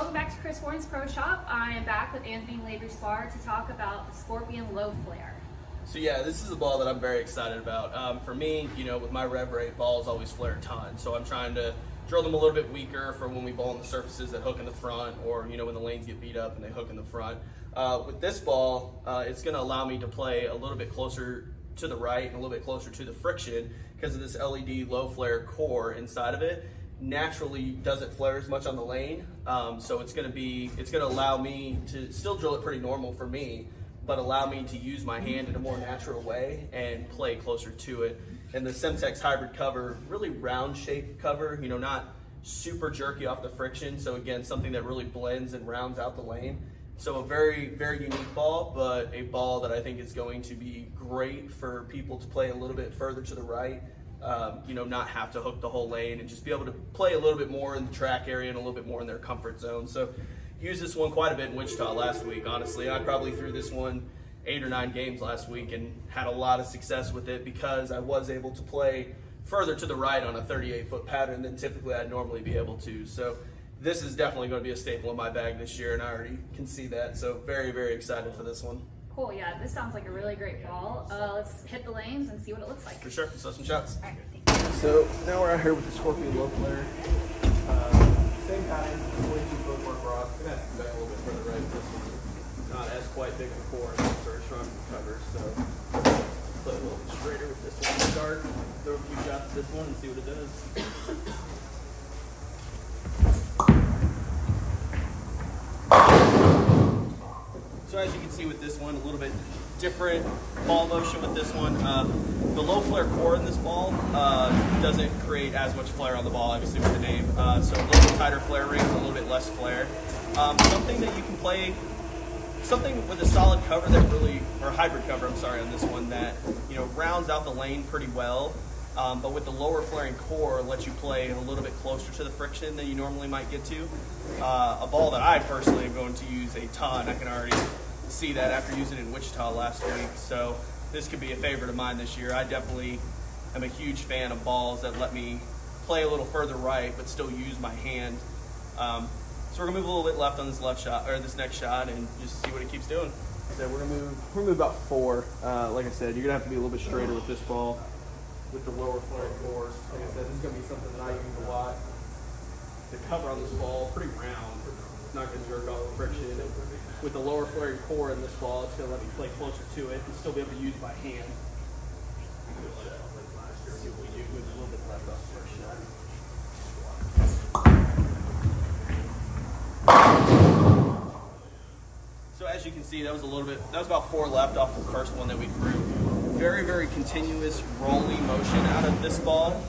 Welcome back to Chris Warren's Pro Shop. I am back with Anthony Lavery-Spahr to talk about the Scorpion Low Flare. So yeah, this is a ball that I'm very excited about. For me, with my rev rate, balls always flare a ton. So I'm trying to drill them a little bit weaker for when we ball on the surfaces that hook in the front, or when the lanes get beat up and they hook in the front. With this ball, it's going to allow me to play a little bit closer to the right and a little bit closer to the friction because of this LED low flare core inside of it. Naturally doesn't flare as much on the lane, so it's going to allow me to still drill it pretty normal for me, but allow me to use my hand in a more natural way and play closer to it. And the Semtex hybrid cover, really round shaped cover, not super jerky off the friction. So again, something that really blends and rounds out the lane. So a very, very unique ball, but a ball that I think is going to be great for people to play a little bit further to the right. Not have to hook the whole lane and just be able to play a little bit more in the track area and a little bit more in their comfort zone. So used this one quite a bit in Wichita last week, honestly. I probably threw this one 8 or 9 games last week and had a lot of success with it because I was able to play further to the right on a 38-foot pattern than typically I'd normally be able to. So this is definitely going to be a staple in my bag this year, and I already can see that. So very, very excited for this one. Cool, yeah, this sounds like a really great ball. Let's hit the lanes and see what it looks like. For sure, let's have some shots. All right, thank you. So now we're out here with the Scorpion Low Flare. Same pattern, 22-foot work rock. I'm going to have to go back a little bit further right. This one's not as quite big of a core as the first front cover, so play a little bit straighter with this one to start. Throw a few shots at this one and see what it does. So as you can see with this one, a little bit different ball motion with this one. The low flare core in this ball doesn't create as much flare on the ball, obviously with the name. So a little bit tighter flare rings, a little bit less flare. Something that you can play, something with a solid cover that really, or hybrid cover, I'm sorry, on this one that, rounds out the lane pretty well. But with the lower flaring core, lets you play a little bit closer to the friction than you normally might get to. A ball that I personally am going to use a ton. I can already see that after using it in Wichita last week. So this could be a favorite of mine this year. I definitely am a huge fan of balls that let me play a little further right, but still use my hand. So we're gonna move a little bit left on this left shot, or this next shot, and just see what it keeps doing. So we're gonna move about 4. Like I said, you're gonna have to be a little bit straighter with this ball. With the lower flaring core. Like I said, this is going to be something that I use a lot. The cover on this ball, pretty round. It's not going to jerk off the friction. And with the lower flaring core in this ball, it's going to let me play closer to it and still be able to use my hand. Let's see what we do with a little bit left off the first shot. So as you can see, that was about 4 left off the first one that we threw. Very, very continuous rolling motion out of this ball.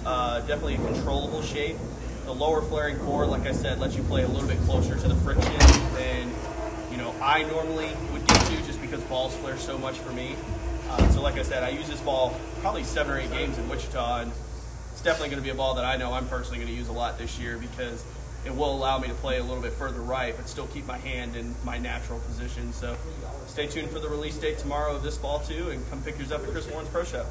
Definitely a controllable shape. The lower flaring core, like I said, lets you play a little bit closer to the friction than I normally would get to, just because balls flare so much for me. So like I said, I use this ball probably 7 or 8 games in Wichita, and it's definitely going to be a ball that I know I'm personally going to use a lot this year because it will allow me to play a little bit further right, but still keep my hand in my natural position. So stay tuned for the release date tomorrow of this ball too, and come pick yours up at Chris Warren's Pro Shop.